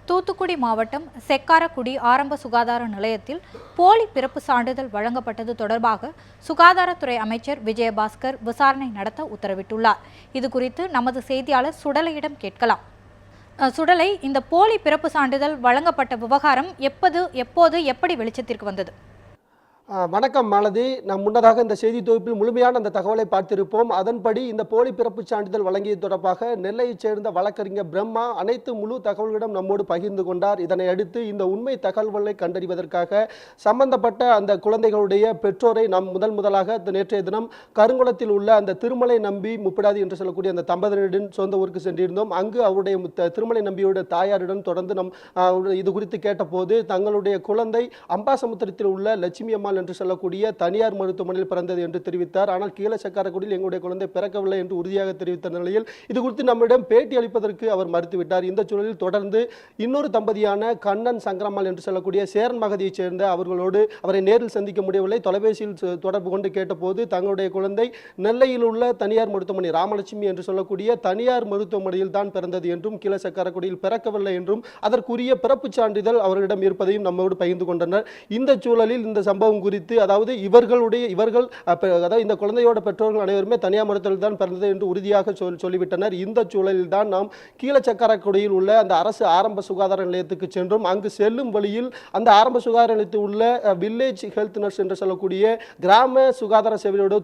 தூத்துக்குடி மாவட்டம் செக்காரக்குடி ஆரம்ப சுகாதார நிலையத்தில் போலி பிறப்பு சான்றிதழ் வழங்கப்பட்டது தொடர்பாக சுகாதாரத்துறை அமைச்சர் விஜயபாஸ்கர் விசாரணை நடத்த உத்தரவிட்டுள்ளார். இதுகுறித்து நமது செய்தியாளர் சுடலையிடம் கேட்கலாம். சுடலை, இந்த போலி பிறப்பு சான்றிதழ் வழங்கப்பட்ட விவகாரம் எப்போது எப்படி வெளிச்சத்திற்கு வந்தது? வணக்கம் மாலதி. நாம் முன்னதாக இந்த செய்தி தொகுப்பில் முழுமையான அந்த தகவலை பார்த்திருப்போம். அதன்படி இந்த போலி பிறப்புச் சான்றிதழ் வழங்கியது தொடர்பாக நெல்லையைச் சேர்ந்த வழக்கறிஞர் பிரம்மா அனைத்து முழு தகவல்களிடம் நம்மோடு பகிர்ந்து கொண்டார். இதனை அடுத்து இந்த உண்மை தகவல்களை கண்டறிவதற்காக சம்பந்தப்பட்ட அந்த குழந்தைகளுடைய பெற்றோரை நாம் முதலாக நேற்றைய தினம் கருங்குளத்தில் உள்ள அந்த திருமலை நம்பி முப்பிடாதி என்று சொல்லக்கூடிய அந்த தம்பதியரின் சொந்த ஊருக்கு சென்றிருந்தோம். அங்கு அவருடைய திருமலை நம்பியுடைய தாயாரிடம் தொடர்ந்து நம் இது குறித்து கேட்டபோது தங்களுடைய குழந்தை அம்பாசமுத்திரத்தில் உள்ள லட்சுமி அம்மா என்று சொல்லக்கூடிய தனியார் மருத்துவமனையில் பிறந்தது என்று தெரிவித்தார். ஆனால் கீழச்சக்காரக்குடியில் எங்களுடைய குழந்தை பிறக்கவில்லை என்று உறுதியாக தெரிவித்த நிலையில் இது குறித்து நம்மிடம் பேட்டி அளிப்பதற்கு அவர் மறுத்துவிட்டார். இந்த சூழலில் தொடர்ந்து இன்னொரு தம்பதியான கண்ணன் சங்கரம்மாள் என்று சொல்லக்கூடிய சேரன் மகதியைச் சேர்ந்த அவர்களோடு அவரை நேரில் சந்திக்க முடியவில்லை. தொலைபேசியில் தொடர்பு கொண்டு கேட்டபோது தங்களுடைய குழந்தை நெல்லையில் உள்ள தனியார் மருத்துவமனை ராமலட்சுமி என்று சொல்லக்கூடிய தனியார் மருத்துவமனையில் தான் பிறந்தது என்றும் கீழச்சக்காரக்குடியில் பிறக்கவில்லை என்றும் அதற்குரிய பிறப்புச் சான்றிதழ் அவர்களிடம் இருப்பதையும் நம்மோடு பகிர்ந்து கொண்டனர். இந்த சூழலில் இந்த சம்பவம் குறித்து அதாவது இந்த குழந்தையோட பெற்றோர்கள் அனைவருமே தனியார் மருத்துவத்தில் தான் பிறந்தது என்று உறுதியாக சொல்லிவிட்டனர். இந்த சூழலில் தான் நாம் கீழச்சக்காரக்குடியில் உள்ள அந்த அரசு ஆரம்ப சுகாதார நிலையத்துக்கு சென்றோம். அங்கு செல்லும் வழியில் அந்த ஆரம்ப சுகாதார நிலையத்தில் உள்ள வில்லேஜ் ஹெல்த் நர்ஸ் என்று சொல்லக்கூடிய கிராம சுகாதார சேவையோடு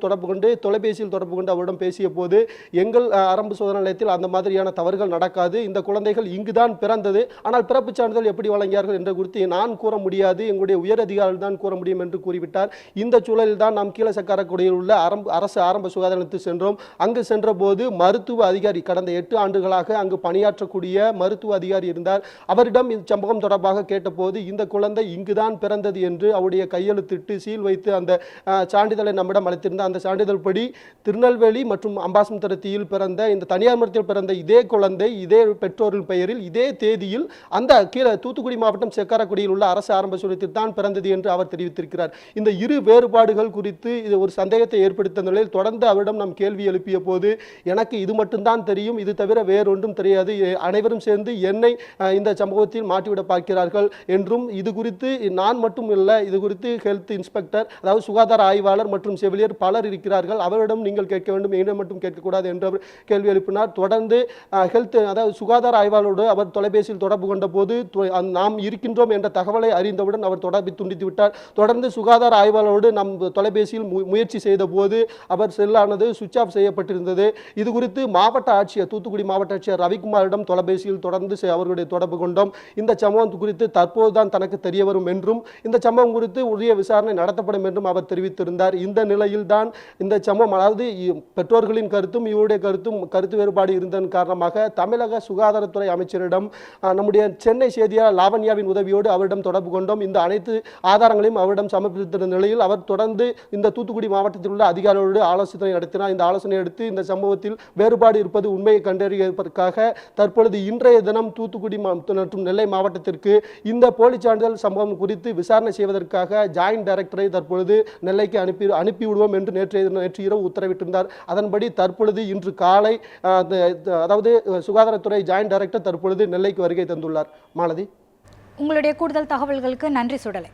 தொலைபேசியில் தொடர்பு கொண்டு அவரிடம் பேசிய போது எங்கள் ஆரம்ப சுகாதார நிலையத்தில் அந்த மாதிரியான தவறுகள் நடக்காது, இந்த குழந்தைகள் இங்குதான் பிறந்தது, ஆனால் பிறப்புச் சான்றிதழ் எப்படி வழங்கியார்கள் என்று குறித்து நான் கூற முடியாது, எங்களுடைய உயர் அதிகாரிகள் தான் கூற முடியும் என்று கூறிவிட்டார். இந்த சூழலில் தான் நாம் கீழச்சக்காரக்குடியில் உள்ள அரசு ஆரம்ப சுகாதார நிலையத்தில் சென்றோம். அங்கு சென்ற போது மருத்துவ அதிகாரி கடந்த 8 ஆண்டுகளாக அங்கு பணியாற்றக்கூடிய மருத்துவ அதிகாரி இருந்தார். அவரிடம் இந்த சம்பவம் தொடர்பாக கேட்டபோது இந்த குழந்தை இங்குதான் பிறந்தது என்று அவருடைய கையெழுத்திட்டு சீல் வைத்து அந்த சான்றிதழை நம்மிடம் அளித்திருந்தார். அந்த சான்றிதழ் படி திருநெல்வேலி மற்றும் அம்பாசமுத்திரத்தில் பிறந்த இந்த தனியார் மருத்துவத்தில் பிறந்த இதே குழந்தை இதே பெற்றோரின் பெயரில் இதே தேதியில் அந்த தூத்துக்குடி மாவட்டம் செக்காரக்குடியில் உள்ள அரசு ஆரம்ப சுகாதாரத்தில் தான் பிறந்தது என்று அவர் தெரிவித்திருக்கிறார். இந்த இரு வேறுபாடுகள் குறித்து இது ஒரு சந்தேகத்தை ஏற்படுத்த நிலையில் தொடர்ந்து அவரிடம் நாம் கேள்வி எழுப்பிய போது எனக்கு இது மட்டும்தான் தெரியும், இது தவிர வேறொன்றும் தெரியாது, அனைவரும் சேர்ந்து என்னை இந்த சம்பவத்தில் மாற்றிவிட பார்க்கிறார்கள் என்றும் இது குறித்து நான் மட்டும் இல்லை, இது குறித்து ஹெல்த் இன்ஸ்பெக்டர் அதாவது சுகாதார ஆய்வாளர் மற்றும் செவிலியர் பலர் இருக்கிறார்கள், அவரிடம் நீங்கள் கேட்க வேண்டும், என்னை மட்டும் கேட்கக்கூடாது என்று அவர் கேள்வி எழுப்பினார். தொடர்ந்து அதாவது சுகாதார ஆய்வாளரோடு அவர் தொலைபேசியில் தொடர்பு கொண்ட போது நாம் இருக்கின்றோம் என்ற தகவலை அறிந்தவுடன் அவர் தொடர்பை துண்டித்து விட்டார். தொடர்ந்து சுகாதார ஆய்வாளரோடு நம் தொலைபேசியில் முயற்சி செய்த போது அவர் செல்லானது சுவிட்ச் ஆஃப் செய்யப்பட்டிருந்தது. இது குறித்து மாவட்ட ஆட்சியர் தூத்துக்குடி மாவட்ட ஆட்சியர் ரவிக்குமாரிடம் தொலைபேசியில் தொடர்ந்து அவர்களுடைய தொடர்பு கொண்டோம். இந்த சம்பவம் குறித்து தற்போதுதான் தனக்கு தெரிய வரும் என்றும் இந்த சம்பவம் குறித்து உரிய விசாரணை நடத்தப்படும் என்றும் அவர் தெரிவித்திருந்தார். இந்த நிலையில் தான் இந்த சம்பவம் அதாவது பெற்றோர்களின் கருத்தும் இவருடைய கருத்து வேறுபாடு இருந்ததன் காரணமாக தமிழக சுகாதாரத்துறை அமைச்சரிடம் நம்முடைய சென்னை செய்தியாளர் லாவண்யாவின் உதவியோடு அவரிடம் தொடர்பு கொண்டோம். இந்த அனைத்து ஆதாரங்களையும் அவரிடம் சமர்ப்பித்த நிலையில் அவர் தொடர்ந்து இந்த தூத்துக்குடி மாவட்டத்தில் உள்ள அதிகாரிகளோடு ஆலோசனை நடத்தினார். இந்த ஆலோசனை எடுத்து இந்த சம்பவத்தில் வேறுபாடு இருப்பது உண்மையை கண்டறிவதற்காக தற்பொழுது இன்றைய தினம் தூத்துக்குடி மற்றும் நெல்லை மாவட்டத்திற்கு இந்த போலி சான்றிதழ் சம்பவம் குறித்து விசாரணை செய்வதற்காக ஜாயின்ட் டைரக்டரை தற்பொழுது நெல்லைக்கு அனுப்பிவிடுவோம் என்று நேற்று இரவு உத்தரவிட்டிருந்தார். அதன்படி தற்பொழுது இன்று காலை அதாவது சுகாதாரத்துறை ஜாயின்ட் டைரக்டர் தற்பொழுது நெல்லைக்கு வருகை தந்துள்ளார். மாலதி, உங்களுடைய கூடுதல் தகவல்களுக்கு நன்றி சுடலை.